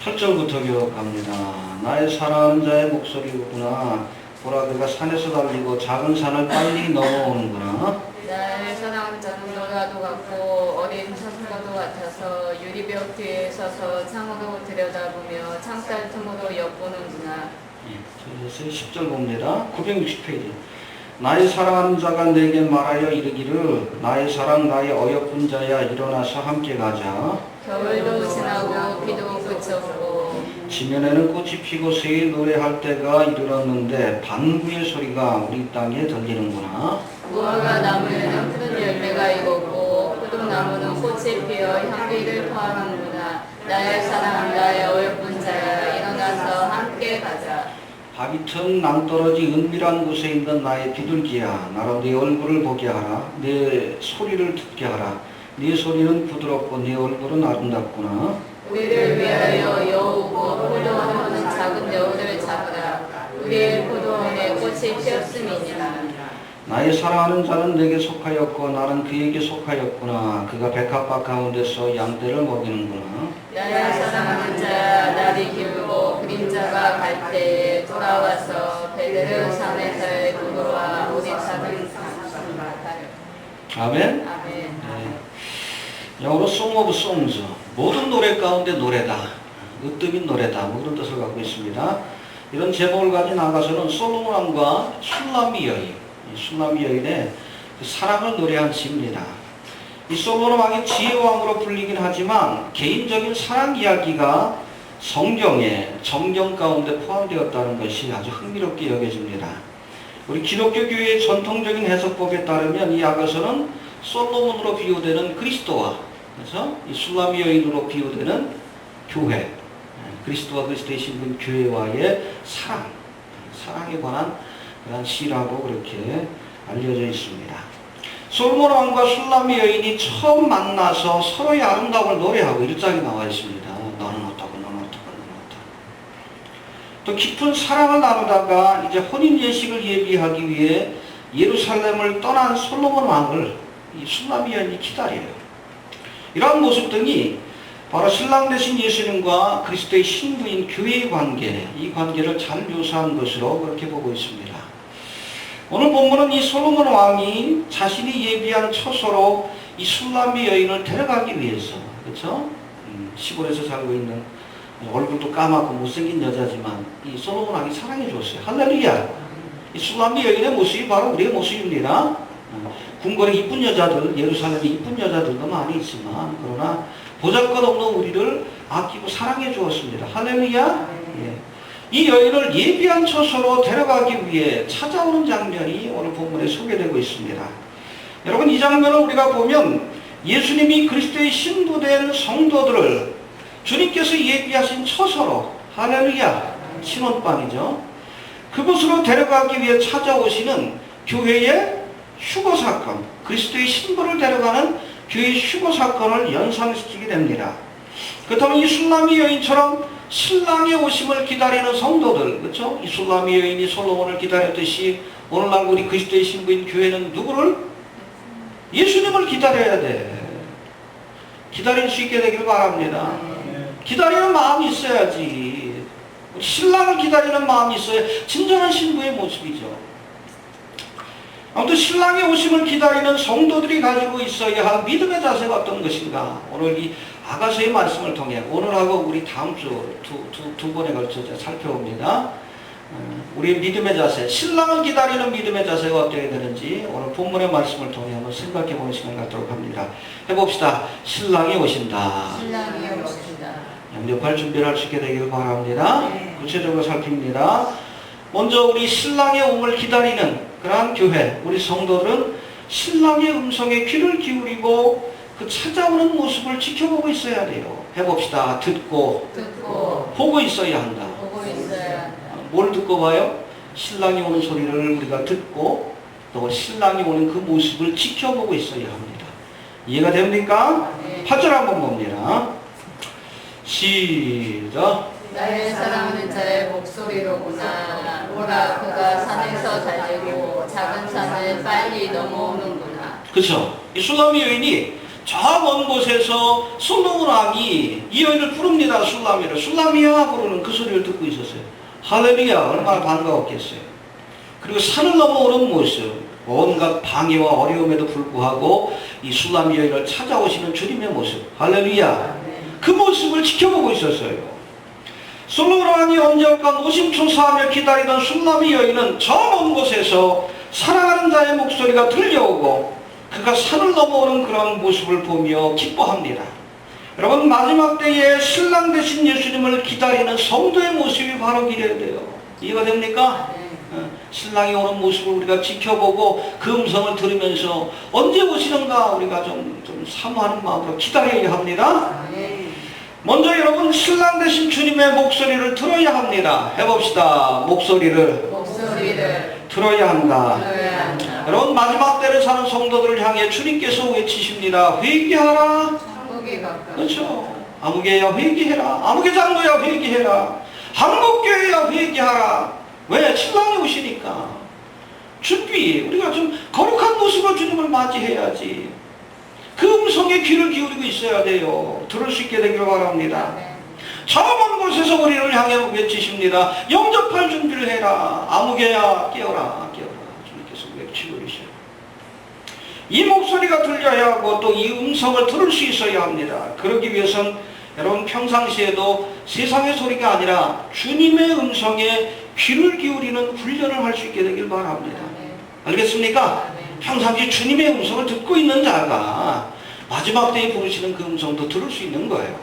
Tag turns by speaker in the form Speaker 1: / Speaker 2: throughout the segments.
Speaker 1: 8절부터 기록합니다. 나의 사랑하는 자의 목소리구나. 보라 그가 산에서 달리고 작은 산을 빨리 넘어오는구나.
Speaker 2: 나의 사랑하는 자는 노라도 같고 어린 사슴과도 같아서 유리벽 뒤에 서서 창으로 들여다보며 창살 틈으로 엿보는구나.
Speaker 1: 그래서 10절 봅니다. 960페이지. 나의 사랑하는 자가 내게 말하여 이르기를 나의 사랑 나의 어여쁜 자야 일어나서 함께 가자.
Speaker 2: 겨울도 지나고 비도 그쳤고
Speaker 1: 지면에는 꽃이 피고 새의 노래할 때가 이르렀는데 방구의 소리가 우리 땅에 들리는구나.
Speaker 2: 무화과 나무에는 푸른 열매가 익었고 포도나무는 꽃이 피어 향기를 토하는구나. 나의 사랑 나의 어여쁜 자야 일어나서 함께 가자.
Speaker 1: 밥이 튼 낭떠러지 은밀한 곳에 있는 나의 비둘기야 나로 네 얼굴을 보게 하라. 네 소리를 듣게 하라. 네 소리는 부드럽고 네 얼굴은 아름답구나.
Speaker 2: 우리를 위하여 여우고 포도원은 작은 여우를 잡으라. 우리의 포도원에 꽃이 피었음이니라.
Speaker 1: 나의 사랑하는 자는 내게 속하였고 나는 그에게 속하였구나. 그가 백합밭 가운데서 양떼를 먹이는구나.
Speaker 2: 나의 사랑하는 자 날이 길고 그림자가 갈 때에 돌아와서 베드르 산에서의 도로와 우리 작은 산을
Speaker 1: 아멘.
Speaker 2: 아멘.
Speaker 1: 네. 영어로 Song of Songs, 모든 노래 가운데 노래다, 으뜸인 노래다, 뭐 그런 뜻을 갖고 있습니다. 이런 제목을 가진 아가서는 솔로몬 왕과 술람미 여인, 술람미 여인의 그 사랑을 노래한 시입니다. 이 솔로몬 왕이 지혜왕으로 불리긴 하지만 개인적인 사랑 이야기가 성경에 정경 가운데 포함되었다는 것이 아주 흥미롭게 여겨집니다. 우리 기독교 교회의 전통적인 해석법에 따르면 이 아가서는 솔로몬으로 비유되는 그리스도와 그래서 이 술람미 여인으로 비유되는 교회, 그리스도와 그리스도의 신분 교회와의 사랑에 관한 그런 시라고 그렇게 알려져 있습니다. 솔로몬 왕과 술람미 여인이 처음 만나서 서로의 아름다움을 노래하고 1장에 나와 있습니다. 너는 어떠고 너는 어떠고 너는 어떠고. 또 깊은 사랑을 나누다가 이제 혼인 예식을 예비하기 위해 예루살렘을 떠난 솔로몬 왕을 이 술람미 여인이 기다려요. 이러한 모습 등이 바로 신랑 되신 예수님과 그리스도의 신부인 교회의 관계, 이 관계를 잘 묘사한 것으로 그렇게 보고 있습니다. 오늘 본문은 이 솔로몬 왕이 자신이 예비한 처소로 이 술람미 여인을 데려가기 위해서, 그렇죠? 시골에서 살고 있는 얼굴도 까맣고 못생긴 여자지만 이 솔로몬 왕이 사랑해 줬어요. 할렐루야! 이 술람미 여인의 모습이 바로 우리의 모습입니다. 궁궐에 이쁜 여자들, 예루살렘에 이쁜 여자들도 많이 있지만 그러나 보잘것없는 우리를 아끼고 사랑해 주었습니다. 할렐루야! 예. 이 여인을 예비한 처소로 데려가기 위해 찾아오는 장면이 오늘 본문에 소개되고 있습니다. 여러분, 이 장면을 우리가 보면 예수님이 그리스도의 신부된 성도들을 주님께서 예비하신 처소로, 할렐루야, 신혼방이죠, 그곳으로 데려가기 위해 찾아오시는 교회의 휴거 사건, 그리스도의 신부를 데려가는 교회의 휴거 사건을 연상시키게 됩니다. 그렇다면 이 술람미 여인처럼 신랑의 오심을 기다리는 성도들, 그렇죠? 이 술람미 여인이 솔로몬을 기다렸듯이 오늘날 우리 그리스도의 신부인 교회는 누구를? 예수님을 기다려야 돼. 기다릴 수 있게 되길 바랍니다. 기다리는 마음이 있어야지. 신랑을 기다리는 마음이 있어야 진정한 신부의 모습이죠. 아무튼 신랑의 오심을 기다리는 성도들이 가지고 있어야 할 믿음의 자세가 어떤 것인가, 오늘 이 아가서의 말씀을 통해 오늘하고 우리 다음 주 두 번에 걸쳐서 살펴봅니다. 우리의 믿음의 자세, 신랑을 기다리는 믿음의 자세가 어떻게 되는지 오늘 본문의 말씀을 통해 한번 생각해 보는 시간 갖도록 합니다. 해봅시다. 신랑이 오신다.
Speaker 2: 신랑이 오신다.
Speaker 1: 양육할 준비를 할 수 있게 되길 바랍니다. 구체적으로 살핍니다. 먼저 우리 신랑의 오음을 기다리는 그러한 교회, 우리 성도들은 신랑의 음성에 귀를 기울이고 그 찾아오는 모습을 지켜보고 있어야 돼요. 해봅시다. 듣고 보고 있어야 한다.
Speaker 2: 보고 있어야 한다.
Speaker 1: 뭘 듣고 봐요? 신랑이 오는 소리를 우리가 듣고 또 신랑이 오는 그 모습을 지켜보고 있어야 합니다. 이해가 됩니까?
Speaker 2: 네.
Speaker 1: 8절 한번 봅니다. 시작.
Speaker 2: 나의 사랑하는 자의 목소리로구나. 보라 그가 산에서 달리고 작은 산을 빨리 넘어오는구나.
Speaker 1: 그렇죠. 이 술람미 여인이 저 먼 곳에서 솔로몬 왕이 이 여인을 부릅니다. 술라미를. 술라미야 부르는 그 소리를 듣고 있었어요. 할렐루야, 얼마나 반가웠겠어요. 그리고 산을 넘어오는 모습, 온갖 방해와 어려움에도 불구하고 이 술라미 여인을 찾아오시는 주님의 모습, 할렐루야, 그 모습을 지켜보고 있었어요. 솔로몬 왕이 언제 올까 노심초사하며 기다리던 술라미 여인은 저 먼 곳에서 사랑하는 자의 목소리가 들려오고 그가 산을 넘어오는 그런 모습을 보며 기뻐합니다. 여러분, 마지막 때에 신랑 되신 예수님을 기다리는 성도의 모습이 바로 이래야 돼요. 이해가 됩니까? 신랑이 오는 모습을 우리가 지켜보고 그 음성을 들으면서 언제 오시는가 우리가 좀 사모하는 마음으로 기다려야 합니다. 먼저 여러분, 신랑 되신 주님의 목소리를 들어야 합니다. 해봅시다. 목소리를 들어야 한다. 여러분, 마지막 때를 사는 성도들을 향해 주님께서 외치십니다. 회개하라. 그렇죠. 아무개야 회개해라. 아무개 장로야 회개해라. 한국교회야 회개하라. 왜? 신랑이 오시니까. 준비, 우리가 좀 거룩한 모습으로 주님을 맞이해야지. 그 음성에 귀를 기울이고 있어야 돼요. 들을 수 있게 되기를 바랍니다. 저 먼 곳에서 우리를 향해 외치십니다. 영접할 준비를 해라. 아무개야 깨어라. 깨어라. 주님께서 외치고 계셔요. 이 목소리가 들려야 하고 또 이 음성을 들을 수 있어야 합니다. 그러기 위해선 여러분, 평상시에도 세상의 소리가 아니라 주님의 음성에 귀를 기울이는 훈련을 할 수 있게 되길 바랍니다. 알겠습니까? 평상시 주님의 음성을 듣고 있는 자가 마지막 때에 부르시는 그 음성도 들을 수 있는 거예요.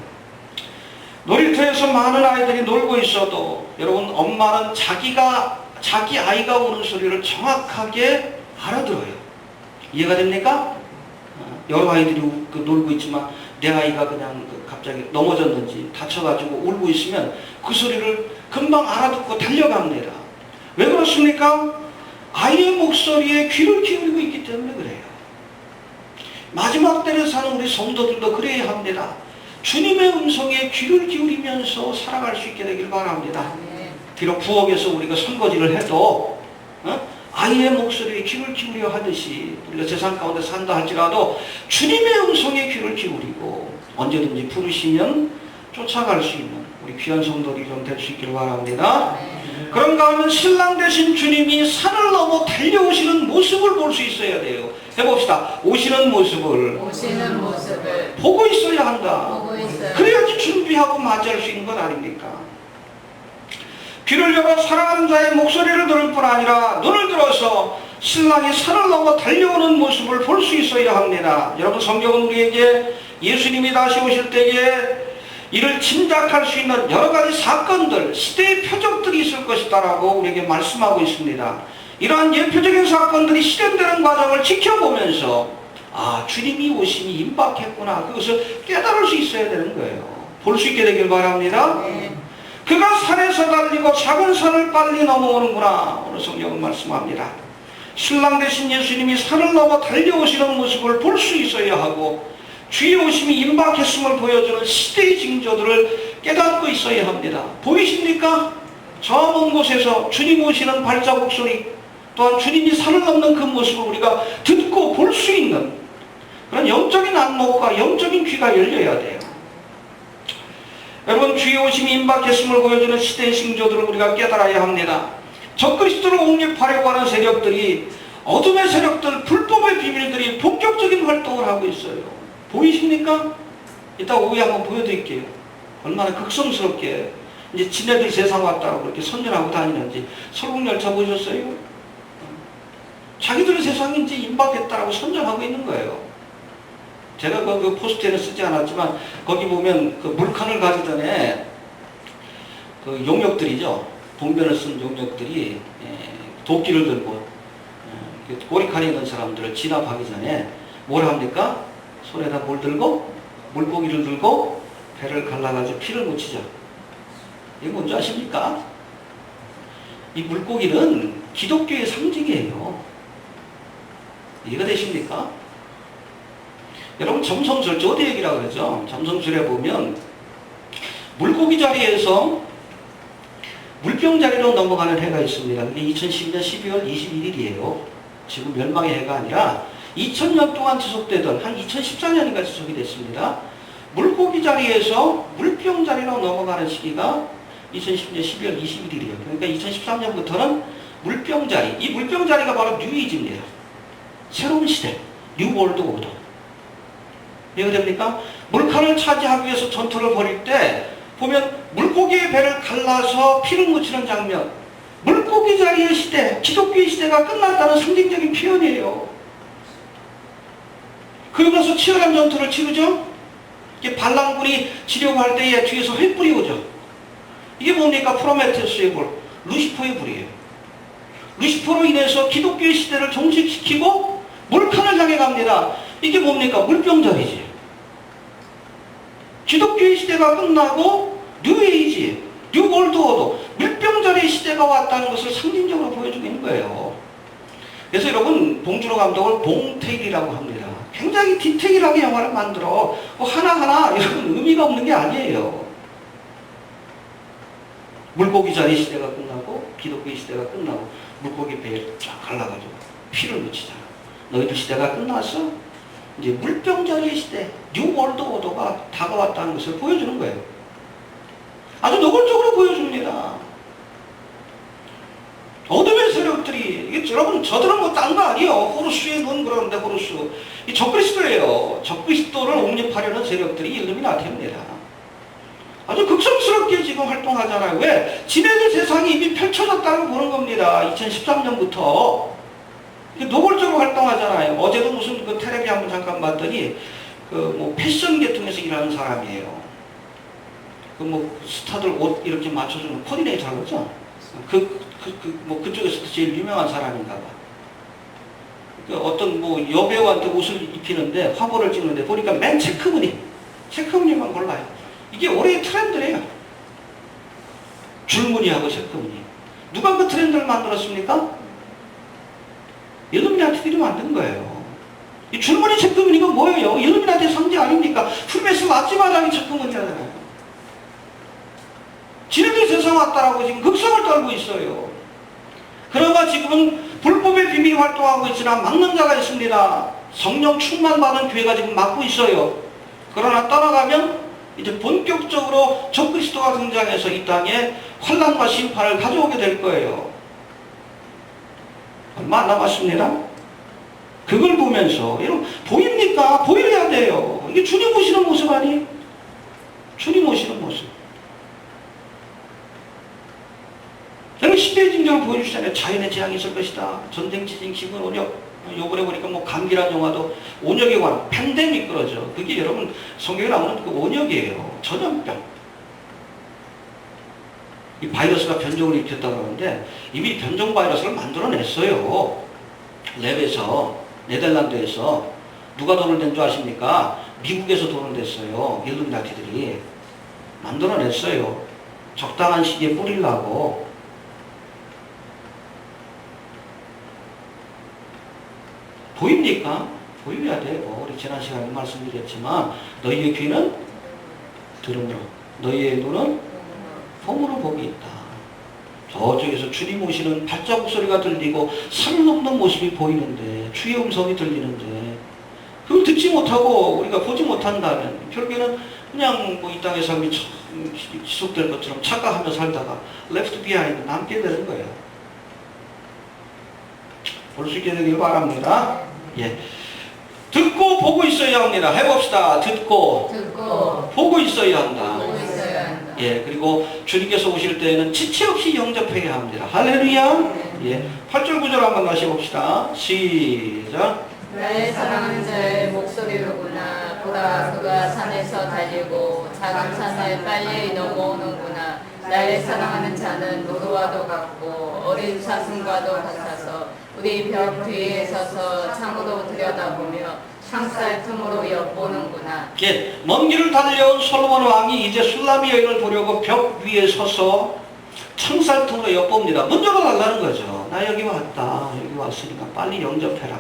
Speaker 1: 놀이터에서 많은 아이들이 놀고 있어도 여러분, 엄마는 자기 아이가 우는 소리를 정확하게 알아들어요. 이해가 됩니까? 여러 아이들이 놀고 있지만 내 아이가 그냥 갑자기 넘어졌는지 다쳐가지고 울고 있으면 그 소리를 금방 알아듣고 달려갑니다. 왜 그렇습니까? 아이의 목소리에 귀를 기울이고 있기 때문에 그래요. 마지막 때를 사는 우리 성도들도 그래야 합니다. 주님의 음성에 귀를 기울이면서 살아갈 수 있게 되길 바랍니다. 비록 부엌에서 우리가 설거지를 해도 아이의 목소리에 귀를 기울여 하듯이 우리가 세상 가운데 산다 할지라도 주님의 음성에 귀를 기울이고 언제든지 부르시면 쫓아갈 수 있는 우리 귀한 성도들이 좀 될 수 있기를 바랍니다. 그런가 하면 신랑 되신 주님이 산을 넘어 달려오시는 모습을 볼 수 있어야 돼요. 해봅시다. 오시는 모습을 보고 있어야 한다. 그래야지 준비하고 맞이할 수 있는 것 아닙니까? 귀를 열어 사랑하는 자의 목소리를 들을 뿐 아니라 눈을 들어서 신랑이 산을 넘어 달려오는 모습을 볼 수 있어야 합니다. 여러분, 성경은 우리에게 예수님이 다시 오실 때에 이를 짐작할 수 있는 여러 가지 사건들, 시대의 표적들이 있을 것이다라고 우리에게 말씀하고 있습니다. 이러한 예표적인 사건들이 실현되는 과정을 지켜보면서 주님이 오심이 임박했구나, 그것을 깨달을 수 있어야 되는 거예요. 볼 수 있게 되길 바랍니다. 그가 산에서 달리고 작은 산을 빨리 넘어오는구나, 오늘 성경은 말씀합니다. 신랑 되신 예수님이 산을 넘어 달려오시는 모습을 볼 수 있어야 하고 주의 오심이 임박했음을 보여주는 시대의 징조들을 깨닫고 있어야 합니다. 보이십니까? 저 먼 곳에서 주님 오시는 발자국 소리, 또한 주님이 산을 넘는 그 모습을 우리가 듣고 볼 수 있는 그런 영적인 안목과 영적인 귀가 열려야 돼요. 여러분, 주의 오심이 임박했음을 보여주는 시대의 징조들을 우리가 깨달아야 합니다. 적그리스도를 옹립하려고 하는 세력들이, 어둠의 세력들, 불법의 비밀들이 본격적인 활동을 하고 있어요. 보이십니까? 이따 오후에 한번 보여드릴게요. 얼마나 극성스럽게 이제 지네들 세상 왔다고 그렇게 선전하고 다니는지. 설국열차 보셨어요? 자기들의 세상이 이제 임박했다라고 선전하고 있는 거예요. 제가 그 포스트에는 쓰지 않았지만 거기 보면 그 물칸을 가기 전에 그 용역들이죠. 봉변을 쓴 용역들이 도끼를 들고 꼬리칸에 있는 사람들을 진압하기 전에 뭘 합니까? 손에다 뭘 들고? 물고기를 들고 배를 갈라가지고 피를 묻히죠. 이게 뭔지 아십니까? 이 물고기는 기독교의 상징이에요. 이해가 되십니까? 여러분, 점성술, 조대 얘기라고 그러죠. 점성술에 보면 물고기 자리에서 물병 자리로 넘어가는 해가 있습니다. 그게 2012년 12월 21일이에요. 지금 멸망의 해가 아니라 2000년 동안 지속되던 한 2014년인가 지속이 됐습니다. 물고기 자리에서 물병 자리로 넘어가는 시기가 2010년 12월 21일이에요. 그러니까 2013년부터는 물병 자리, 이 물병 자리가 바로 뉴이지입니다. 새로운 시대, 뉴월드 오더. 이해가 됩니까? 물칸을 차지하기 위해서 전투를 벌일 때 보면 물고기의 배를 갈라서 피를 묻히는 장면, 물고기 자리의 시대, 기독교의 시대가 끝났다는 상징적인 표현이에요. 그러고 나서 치열한 전투를 치르죠. 이게 반란군이 치려고 할 때에 뒤에서 횃불이 오죠. 이게 뭡니까? 프로메테우스의 불, 루시퍼의 불이에요. 루시퍼로 인해서 기독교의 시대를 종식시키고 물칸을 향해 갑니다. 이게 뭡니까? 물병자리지. 기독교의 시대가 끝나고 뉴에이지, 뉴월드 오더, 물병자리의 시대가 왔다는 것을 상징적으로 보여주고 있는 거예요. 그래서 여러분, 봉준호 감독을 봉테일이라고 합니다. 굉장히 디테일하게 영화를 만들어 하나하나 여러분 의미가 없는 게 아니에요. 물고기 자리 시대가 끝나고 기독교의 시대가 끝나고 물고기 배를 쫙 갈라가지고 피를 묻히잖아. 너희들 시대가 끝났어? 이제 물병자리의 시대, 뉴월드 오더가 다가왔다는 것을 보여주는 거예요. 아주 노골적으로 보여줍니다. 어둠의 세력들이, 이게 여러분 저들은 뭐 딴 거 아니에요. 호루스의 눈 그러는데 호루스. 이 적그리스도예요. 적그리스도를 옹립하려는 세력들이 일루미나티입니다. 아주 극성스럽게 지금 활동하잖아요. 왜? 지네들 세상이 이미 펼쳐졌다고 보는 겁니다. 2013년부터. 노골적으로 활동하잖아요. 어제도 무슨 그 텔레비 한번 잠깐 봤더니 그 뭐 패션 계통에서 일하는 사람이에요. 그 뭐 스타들 옷 이렇게 맞춰주는 코디네이터 그러죠? 뭐 그쪽에서 제일 유명한 사람인가 봐. 그 어떤 뭐 여배우한테 옷을 입히는데 화보를 찍는데 보니까 맨 체크무늬만 골라요. 이게 올해의 트렌드래요. 줄무늬하고 체크무늬. 누가 그 트렌드를 만들었습니까? 일루미나티들이 만든 거예요. 이 줄무늬 체크무늬가 뭐예요? 일루미나티의 상징 아닙니까? 프리메스 마지막장이 체크무늬잖아요. 지네들 세상 왔다라고 지금 극성을 떨고 있어요. 그러나 지금은 불법의 비밀이 활동하고 있으나 막는 자가 있습니다. 성령 충만받은 교회가 지금 막고 있어요. 그러나 떠나가면 이제 본격적으로 적그리스도가 등장해서 이 땅에 환난과 심판을 가져오게 될 거예요. 얼마 안 남았습니다. 그걸 보면서 여러분 보입니까? 보여야 돼요. 이게 주님 오시는 모습 아니에요? 주님 오시는 모습. 저는 시대의 징조를 보여주시잖아요. 자연의 재앙이 있을 것이다. 전쟁, 지진, 기근, 온역. 요번에 보니까 뭐 감기란 영화도 온역에 관한 팬데믹 그러죠. 그게 여러분 성경에 나오는 그 온역이에요. 전염병. 이 바이러스가 변종을 일으켰다고 하는데 이미 변종 바이러스를 만들어냈어요. 랩에서, 네덜란드에서. 누가 돈을 낸 줄 아십니까? 미국에서 돈을 냈어요. 일루미나티들이. 만들어냈어요. 적당한 시기에 뿌리려고. 보입니까? 보여야 돼요. 우리 지난 시간에 말씀드렸지만 너희의 귀는 들음으로, 너희의 눈은 봄으로 복이 있다. 저쪽에서 주님 오시는 발자국 소리가 들리고 산 넘는 모습이 보이는데 주의 음성이 들리는데 그걸 듣지 못하고 우리가 보지 못한다면 결국에는 그냥 뭐 이 땅의 삶이 지속될 것처럼 착각하며 살다가 left behind 남게 되는 거예요. 볼 수 있게 되길 바랍니다. 예. 듣고 보고 있어야 합니다. 해봅시다. 듣고 보고 있어야 한다. 예. 그리고 주님께서 오실 때에는 지체 없이 영접해야 합니다. 할렐루야. 예. 8절 9절 한번 다시 봅시다. 시작.
Speaker 2: 나의 사랑하는 자의 목소리로구나. 보라, 그가 산에서 달리고 작은 산을 빨리 넘어오는구나. 나의 사랑하는 자는 노루와도 같고 어린 사슴과도 같아서 우리 벽 뒤에 서서 창으로 들여다보며 창살 틈으로 엿보는구나.
Speaker 1: 예, 먼 길을 달려온 솔로몬 왕이 이제 술라미 여인을 보려고 벽 위에 서서 창살 틈으로 엿봅니다. 문 열어달라는 거죠. 나 여기 왔다. 여기 왔으니까 빨리 영접해라.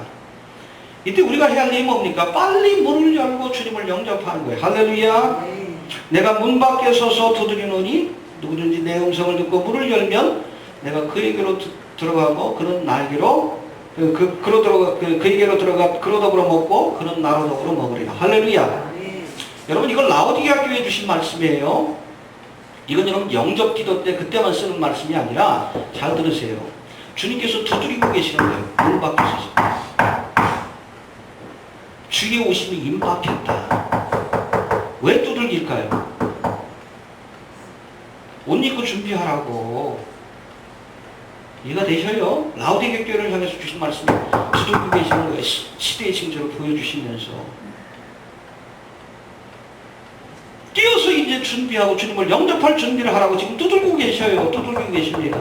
Speaker 1: 이때 우리가 해야 할 일이 뭡니까? 빨리 문을 열고 주님을 영접하는 거예요. 할렐루야. 내가 문 밖에 서서 두드리노니 누구든지 내 음성을 듣고 문을 열면 내가 그에게로 들어가고 그는 나에게로 그에게로 들어가 그로 더불어 먹고 그는 나로 더불어 먹으리라. 할렐루야. 여러분 이걸 라오디게아 교회에 주신 말씀이에요. 이건 여러분 영접 기도 때 그때만 쓰는 말씀이 아니라 잘 들으세요. 주님께서 두드리고 계시는 거예요. 문 밖에서. 주의 오심이 임박했다. 왜 두들길까요? 옷 입고 준비하라고. 이해가 되셔요? 라오디게아 교회를 향해서 주신 말씀이 두들고 계시는 거예요. 시대의 징조를 보여주시면서. 뛰어서 이제 준비하고 주님을 영접할 준비를 하라고 지금 두들고 계셔요. 두들고 계십니다.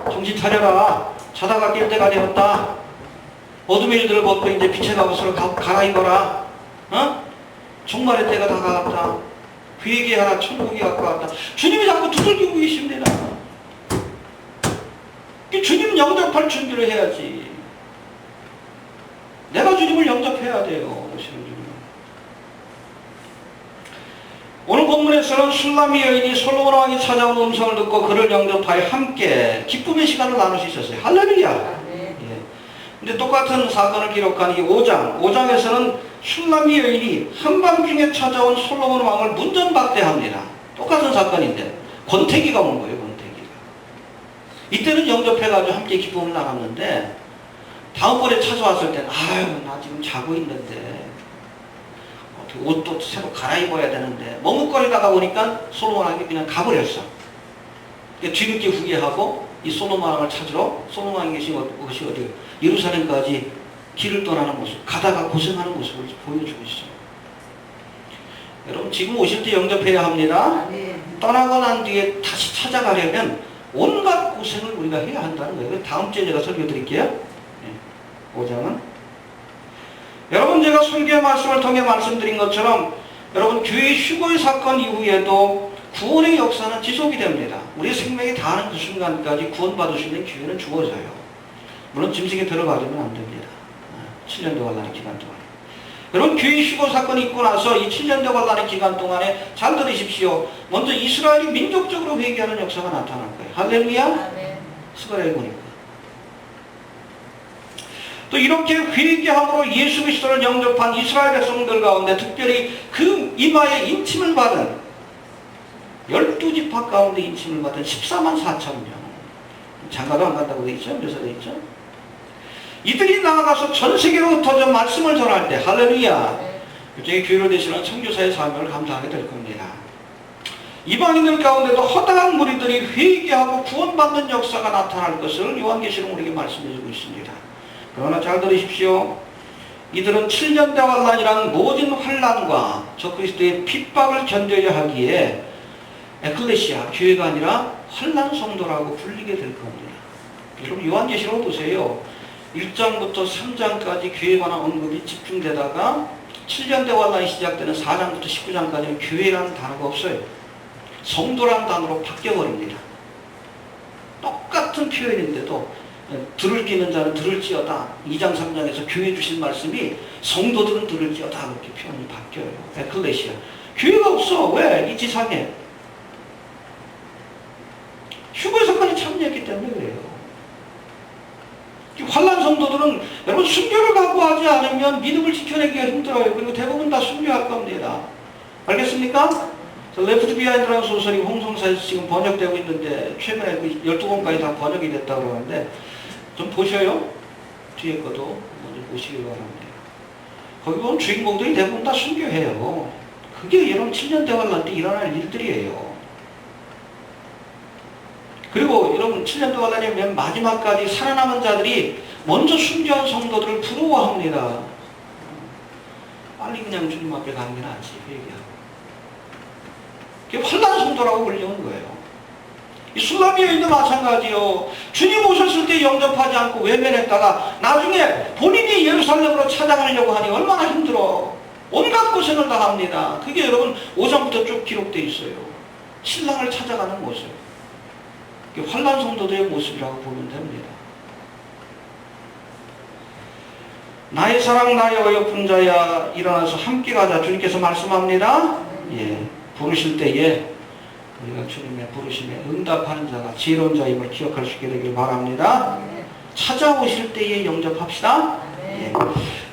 Speaker 1: 정신 차려라. 자다가 깰 때가 되었다. 어둠의 일들을 벗고 이제 빛의 갑옷으로 갈아입어라. 어? 종말의 때가 다가왔다. 회개하라. 천국이 가까웠다. 주님이 자꾸 두들기고 계십니다. 주님은 영접할 준비를 해야지. 내가 주님을 영접해야 돼요. 오늘 본문에서는 술람미 여인이 솔로몬 왕이 찾아온 음성을 듣고 그를 영접하여 함께 기쁨의 시간을 나눌 수 있었어요. 할렐루야. 예. 근데 똑같은 사건을 기록한 이 5장에서는 술람미 여인이 한밤중에 찾아온 솔로몬 왕을 문전박대합니다. 똑같은 사건인데 권태기가 온 거예요. 권태기가. 이때는 영접해가지고 함께 기쁨을 나눴는데 다음번에 찾아왔을 때는 아유 나 지금 자고 있는데 옷도 새로 갈아입어야 되는데 머뭇거리다가 보니까 솔로몬 왕이 그냥 가버렸어. 그러니까 뒤늦게 후회하고 이 솔로몬 왕을 찾으러 솔로몬 왕이 계신 곳이 어디예요? 예루살렘까지 길을 떠나는 모습, 가다가 고생하는 모습을 보여주고 있어요. 여러분 지금 오실 때 영접해야 합니다. 떠나고 난 뒤에 다시 찾아가려면 온갖 고생을 우리가 해야 한다는 거예요. 다음 주에 제가 설교드릴게요. 5장은 여러분 제가 설교의 말씀을 통해 말씀드린 것처럼 여러분 교회 휴거의 사건 이후에도 구원의 역사는 지속이 됩니다. 우리의 생명이 다하는 그 순간까지 구원받을 수 있는 기회는 주어져요. 물론 짐승에 들어가려면 안 됩니다. 7년도 관람의 기간 동안. 여러분 교회 휴거 사건이 있고 나서 이 7년도 관람의 기간 동안에 잘 들으십시오. 먼저 이스라엘이 민족적으로 회개하는 역사가 나타날 거예요. 할렐루야. 스가랴에 보니까. 또 이렇게 회개함으로 예수 그리스도를 영접한 이스라엘 백성들 가운데 특별히 그 이마에 인침을 받은 12지파 가운데 인침을 받은 14만 4천 명. 장가도 안 간다고 되어 있죠? 묘사되어 있죠? 이들이 나아가서 전 세계로 흩어져 말씀을 전할 때 할렐루야. 일종의 교회로 되시는 선교사의 사명을 감당하게 될 겁니다. 이방인들 가운데도 허다한 무리들이 회개하고 구원받는 역사가 나타날 것을 요한계시록 우리에게 말씀해주고 있습니다. 그러나 잘 들으십시오. 이들은 7년대 환란이라는 모든 환란과 적그리스도의 핍박을 견뎌야 하기에 에클레시아, 교회가 아니라 환란 성도라고 불리게 될 겁니다. 여러분 요한계시록 보세요. 1장부터 3장까지 교회에 관한 언급이 집중되다가 7년대 환란이 시작되는 4장부터 19장까지는 교회라는 단어가 없어요. 성도라는 단어로 바뀌어버립니다. 똑같은 표현인데도 들을 끼는 자는 들을지어다. 2장 3장에서 교회 주신 말씀이 성도들은 들을지어다 그렇게 표현이 바뀌어요. 에클레시아. 교회가 없어. 왜? 이 지상에. 휴거 사건에 참여했기 때문에 그래요. 환란 성도들은 여러분 순교를 각오하지 않으면 믿음을 지켜내기가 힘들어요. 그리고 대부분 다 순교할 겁니다. 알겠습니까? 레프트 비하인드라는 소설이 홍성사에서 지금 번역되고 있는데 최근에 그 12권까지 다 번역이 됐다고 그러는데 좀 보셔요. 뒤에 것도 먼저 보시기 바랍니다. 거기 보면 주인공들이 대부분 다 순교해요. 그게 여러분 7년대 환란 때 일어날 일들이에요. 그리고 여러분 7년대 환란이 맨 마지막까지 살아남은 자들이 먼저 순교한 성도들을 부러워합니다. 빨리 그냥 주님 앞에 가는 게 낫지. 회개하고. 그게 환란 성도라고 불리는 거예요. 이 술람미 여인도 마찬가지요. 주님 오셨을 때 영접하지 않고 외면했다가 나중에 본인이 예루살렘으로 찾아가려고 하니 얼마나 힘들어. 온갖 고생을 다 합니다. 그게 여러분 5장부터 쭉 기록되어 있어요. 신랑을 찾아가는 모습. 그게 환란 성도들의 모습이라고 보면 됩니다. 나의 사랑 나의 어여쁜 자야 일어나서 함께 가자. 주님께서 말씀합니다. 예, 부르실 때에 우리가 주님의 부르심에 응답하는 자가 지혜로운 자임을 기억할 수 있게 되길 바랍니다. 찾아오실 때에 영접합시다.
Speaker 2: 네.
Speaker 1: 예.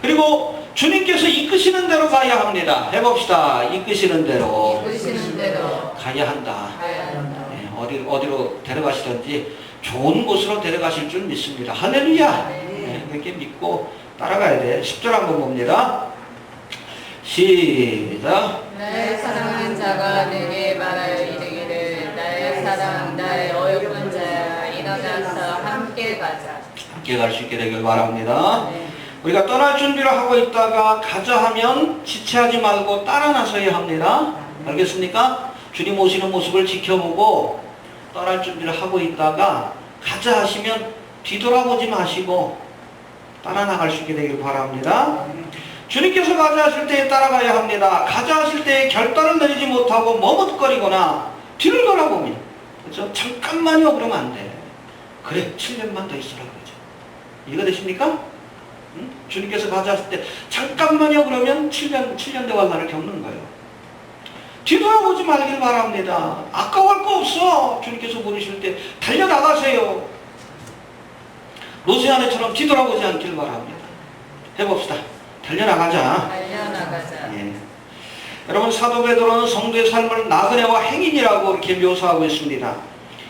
Speaker 1: 그리고 주님께서 이끄시는 대로 가야 합니다. 해봅시다. 이끄시는 대로
Speaker 2: 이끄시는 대로
Speaker 1: 가야 한다.
Speaker 2: 가야 한다.
Speaker 1: 예, 어디로 데려가시든지 좋은 곳으로 데려가실 줄 믿습니다. 할렐루야.
Speaker 2: 네.
Speaker 1: 예, 그렇게 믿고 따라가야 돼. 10절 한번 봅니다. 시작.
Speaker 2: 나의 사랑하는 자가 내게 말하여 이르기를 나의 사랑 나의 어여쁜 자야 일어나서 함께 가자.
Speaker 1: 함께 갈 수 있게 되길 바랍니다.
Speaker 2: 네.
Speaker 1: 우리가 떠날 준비를 하고 있다가 가자 하면 지체하지 말고 따라 나서야 합니다. 알겠습니까? 주님 오시는 모습을 지켜보고 떠날 준비를 하고 있다가 가자 하시면 뒤돌아보지 마시고 따라 나갈 수 있게 되길 바랍니다. 주님께서 가자 하실 때에 따라가야 합니다. 가자 하실 때에 결단을 내리지 못하고 머뭇거리거나 뒤를 돌아보면, 그렇죠? 잠깐만요 그러면 안 돼. 그래 7년만 더 있으라 그러죠. 이해가 되십니까? 응? 주님께서 가자 하실 때 잠깐만요 그러면 7년 대환란을 겪는 거예요. 뒤돌아보지 말길 바랍니다. 아까워할 거 없어. 주님께서 부르실 때 달려나가세요. 노세아네처럼 뒤돌아보지 않길 바랍니다. 해봅시다. 달려나가자.
Speaker 2: 달려나가자.
Speaker 1: 예. 여러분 사도 베드로는 성도의 삶을 나그네와 행인이라고 이렇게 묘사하고 있습니다.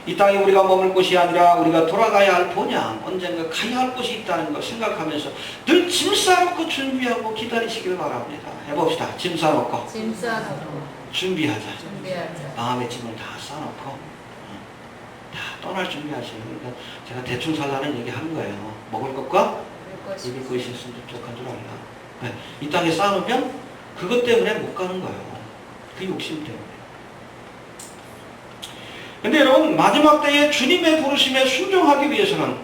Speaker 1: 이 땅에 우리가 머물 곳이 아니라 우리가 돌아가야 할 본향, 언젠가 가야 할 곳이 있다는 걸 생각하면서 늘 짐 싸놓고 준비하고 기다리시길 바랍니다. 해봅시다. 짐 싸놓고
Speaker 2: 짐 싸놓고
Speaker 1: 준비하자.
Speaker 2: 준비하자.
Speaker 1: 마음의 짐을 다 싸놓고 다 떠날 준비하시는. 그러니까 제가 대충 살라는 얘기 하는 거예요. 먹을 것과 입을 것이 있으면 족한 줄 알라. 네. 이 땅에 쌓아놓으면 그것 때문에 못 가는 거예요. 그 욕심 때문에. 근데 여러분 마지막 때에 주님의 부르심에 순종하기 위해서는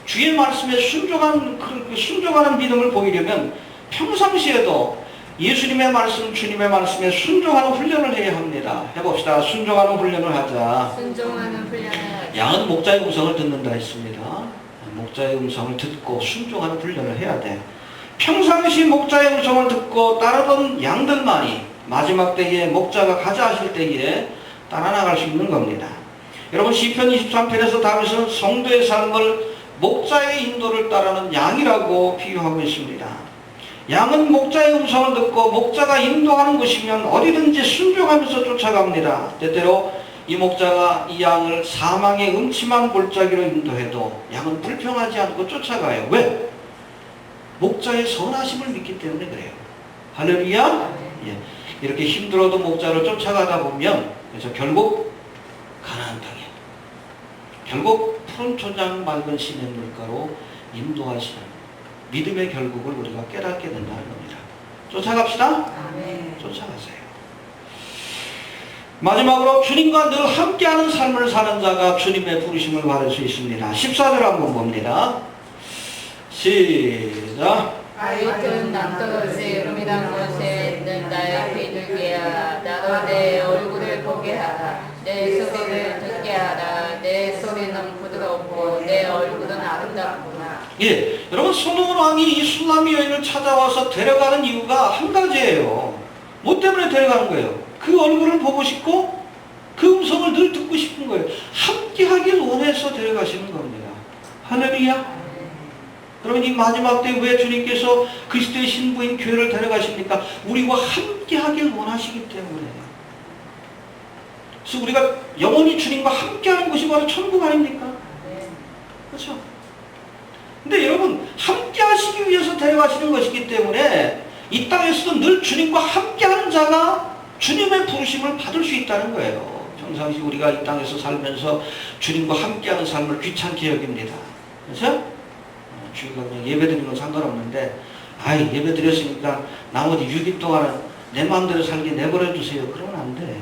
Speaker 1: 주의 말씀에 순종하는 믿음을 보이려면 평상시에도 예수님의 말씀, 주님의 말씀에 순종하는 훈련을 해야 합니다. 해봅시다. 순종하는 훈련을 하자.
Speaker 2: 순종하는 훈련을 하자.
Speaker 1: 양은 목자의 음성을 듣는다 했습니다. 목자의 음성을 듣고 순종하는 훈련을 해야 돼. 평상시 목자의 음성을 듣고 따르던 양들만이 마지막 때에 목자가 가자 하실 때에 따라 나갈 수 있는 겁니다. 여러분 시편 23편에서 다윗은 성도의 삶을 목자의 인도를 따르는 양이라고 비유하고 있습니다. 양은 목자의 음성을 듣고 목자가 인도하는 곳이면 어디든지 순종하면서 쫓아갑니다. 때때로 이 목자가 이 양을 사망의 음침한 골짜기로 인도해도 양은 불평하지 않고 쫓아가요. 왜? 목자의 선하심을 믿기 때문에 그래요. 할렐루야. 예. 이렇게 힘들어도 목자를 쫓아가다 보면 그래서 결국 가나안 땅에 결국 푸른 초장 맑은 시냇 물가로 인도하시는 믿음의 결국을 우리가 깨닫게 된다는 겁니다. 쫓아갑시다.
Speaker 2: 아멘.
Speaker 1: 쫓아가세요. 마지막으로 주님과 늘 함께하는 삶을 사는 자가 주님의 부르심을 받을 수 있습니다. 14절 한번 봅니다. 시작.
Speaker 2: 하여튼 남떨어지 여름이란 곳에 있는 나의 비둘기야 나도 내 얼굴을 보게 하라 내 소리를 듣게 하라 내 소리는 부드럽고 내 얼굴은 아름답구나.
Speaker 1: 예, 여러분 솔로몬 왕이 이 술람미 여인을 찾아와서 데려가는 이유가 한 가지예요. 뭐 때문에 데려가는 거예요? 그 얼굴을 보고 싶고 그 음성을 늘 듣고 싶은 거예요. 함께 하길 원해서 데려가시는 겁니다. 할렐루야. 그러면 이 마지막 때 왜 주님께서 그리스도의 신부인 교회를 데려가십니까? 우리와 함께 하길 원하시기 때문에. 그래서 우리가 영원히 주님과 함께 하는 것이 바로 천국 아닙니까? 그렇죠? 근데 여러분 함께 하시기 위해서 데려가시는 것이기 때문에 이 땅에서도 늘 주님과 함께 하는 자가 주님의 부르심을 받을 수 있다는 거예요. 평상시 우리가 이 땅에서 살면서 주님과 함께 하는 삶을 귀찮게 여깁니다. 그렇죠? 주일가 그냥 예배 드리는 건 상관없는데 아이 예배 드렸으니까 나머지 6일 동안은 내 마음대로 살게 내버려 두세요. 그러면 안 돼.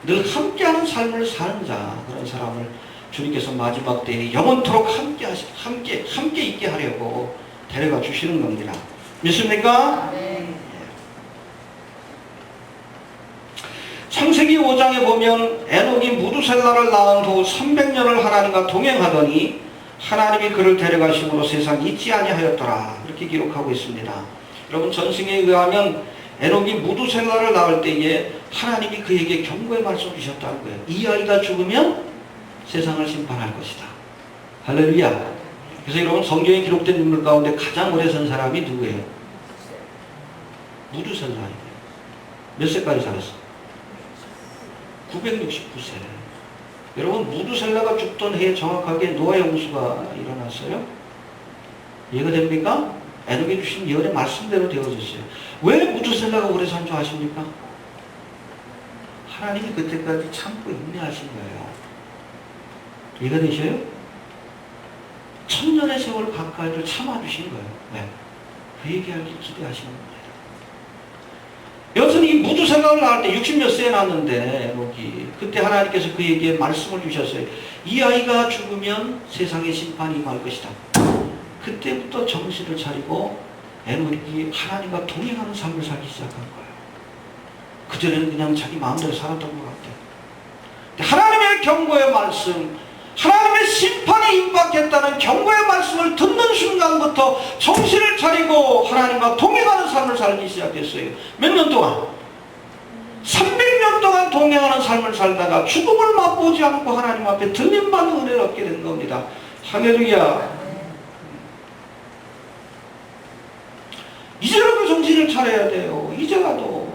Speaker 1: 늘 함께하는 삶을 사는 자, 그런 사람을 주님께서 마지막 때에 영원토록 함께 있게 하려고 데려가 주시는 겁니다. 믿습니까?
Speaker 2: 네.
Speaker 1: 창세기 5장에 보면 에녹이 무두셀라를 낳은 후 300년을 하나님과 동행하더니 하나님이 그를 데려가심으로 세상 잊지 아니하였더라. 이렇게 기록하고 있습니다. 여러분 전승에 의하면 에녹이 무두셀라를 낳을 때에 하나님이 그에게 경고의 말씀 주셨다는 거예요. 이 아이가 죽으면 세상을 심판할 것이다. 할렐루야. 그래서 여러분 성경에 기록된 인물 가운데 가장 오래 산 사람이 누구예요? 무두셀라예요. 몇 세까지 살았어? 969세. 여러분 무두셀라가 죽던 해에 정확하게 노아의 홍수가 일어났어요. 이해가 됩니까? 에녹이 주신 예언의 말씀대로 되어졌어요. 왜 무두셀라가 오래 산 줄 아십니까? 하나님이 그때까지 참고 인내하신 거예요. 이해가 되셔요? 1000년의 세월 가까이를 참아주신 거예요. 네. 그 얘기하기 기대하시는 겁니다. 여튼 이 무두셀라를 낳을 때 60몇 세에 낳았는데 에녹이 그때 하나님께서 그에게 말씀을 주셨어요. 이 아이가 죽으면 세상의 심판이 임할 것이다. 그때부터 정신을 차리고 에녹이 하나님과 동행하는 삶을 살기 시작한 거예요. 그전에는 그냥 자기 마음대로 살았던 것 같아요. 하나님의 경고의 말씀, 하나님의 심판이 임박했다는 경고의 말씀을 듣는 순간부터 정신을 차리고 하나님과 동행하는 삶을 살기 시작했어요. 몇 년 동안? 300년 동안 동행하는 삶을 살다가 죽음을 맛보지 않고 하나님 앞에 들림받는 은혜를 얻게 된 겁니다. 할렐루야. 이제라도 정신을 차려야 돼요. 이제라도.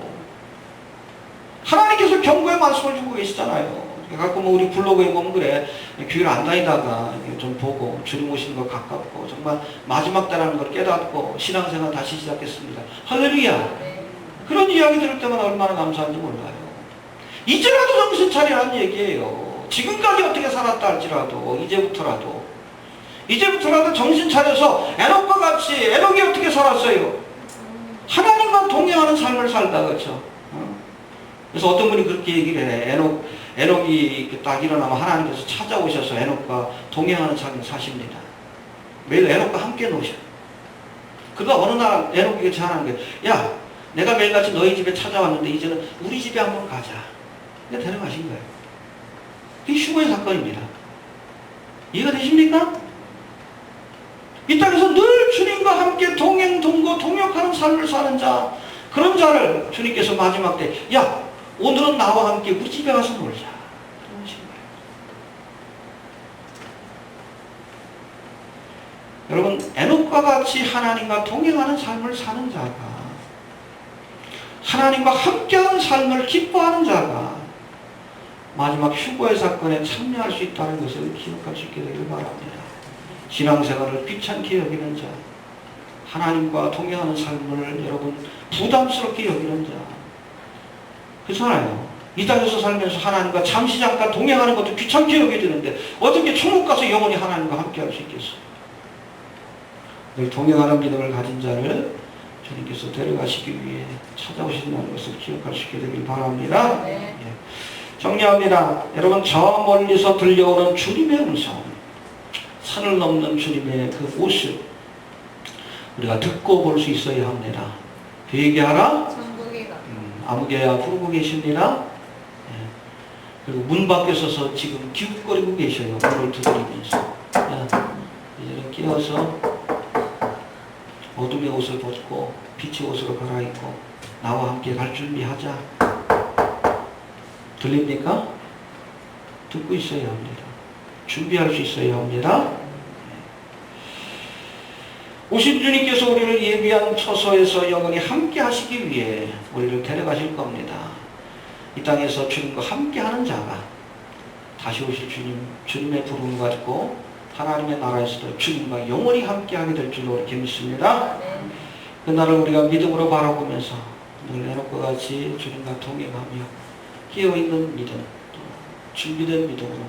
Speaker 1: 하나님께서 경고의 말씀을 주고 계시잖아요. 가끔 우리 블로그에 보면 그래. 교회를 안 다니다가 좀 보고 주님 오시는 거 가깝고 정말 마지막 때라는 걸 깨닫고 신앙생활 다시 시작했습니다. 할렐루야. 그런 이야기 들을 때마다 얼마나 감사한지 몰라요. 이제라도 정신 차리라는 얘기예요. 지금까지 어떻게 살았다 할지라도 이제부터라도 정신 차려서 에녹과 같이 에녹이 어떻게 살았어요? 하나님과 동행하는 삶을 살다 그렇죠? 그래서 어떤 분이 그렇게 얘기를 해. 에녹이 딱 일어나면 하나님께서 찾아오셔서 에녹과 동행하는 삶을 사십니다. 매일 에녹과 함께 노셔. 그러다 어느 날 에녹에게 제안하는 거예요. 야, 내가 매일같이 너희 집에 찾아왔는데 이제는 우리 집에 한번 가자. 그러니까 데려가신 거예요. 그게 휴거의 사건입니다. 이해가 되십니까? 이 땅에서 늘 주님과 함께 동행, 동거, 동역하는 삶을 사는 자, 그런 자를 주님께서 마지막 때, 야, 오늘은 나와 함께 우리 집에 가서 놀자. 그러신 거예요. 여러분, 에녹과 같이 하나님과 동행하는 삶을 사는 자가, 하나님과 함께하는 삶을 기뻐하는 자가 마지막 휴거의 사건에 참여할 수 있다는 것을 기억할 수 있게 되기를 바랍니다. 신앙생활을 귀찮게 여기는 자, 하나님과 동행하는 삶을 여러분 부담스럽게 여기는 자, 그렇잖아요. 이 땅에서 살면서 하나님과 잠시 잠깐 동행하는 것도 귀찮게 여겨지는데 어떻게 천국 가서 영원히 하나님과 함께 할 수 있겠어요? 늘 동행하는 믿음을 가진 자를 주님께서 데려가시기 위해 찾아오신다는 것을 기억할 수 있게 되길 바랍니다.
Speaker 2: 네.
Speaker 1: 예. 정리합니다. 여러분, 저 멀리서 들려오는 주님의 음성, 산을 넘는 주님의 그 모습 우리가 듣고 볼 수 있어야 합니다. 회개하라. 아무개야 부르고 계십니다. 예. 그리고 문 밖에 서서 지금 기웃거리고 계셔요. 문을 두드리면서. 야, 이제는 깨어서 어둠의 옷을 벗고 빛의 옷으로 갈아입고 나와 함께 갈 준비하자. 들립니까? 듣고 있어야 합니다. 준비할 수 있어야 합니다. 오신 주님께서 우리를 예비한 처소에서 영원히 함께 하시기 위해 우리를 데려가실 겁니다. 이 땅에서 주님과 함께 하는 자가 다시 오실 주님의 부름을 가지고 하나님의 나라에서도 주님과 영원히 함께 하게 될 줄로 이렇게 믿습니다. 그날을 우리가 믿음으로 바라보면서 늘 에녹과 같이 주님과 동행하며 깨어있는 믿음, 또 준비된 믿음으로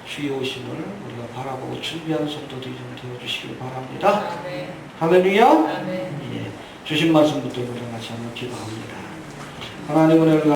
Speaker 1: 주의 오심을 우리가 바라보고 준비하는 성도들이 좀 되어주시길 바랍니다.
Speaker 2: 아멘.
Speaker 1: 할렐루야.
Speaker 2: 아멘.
Speaker 1: 예, 주신 말씀 붙들고 우리 같이 한번 기도합니다. 하나님 은혜를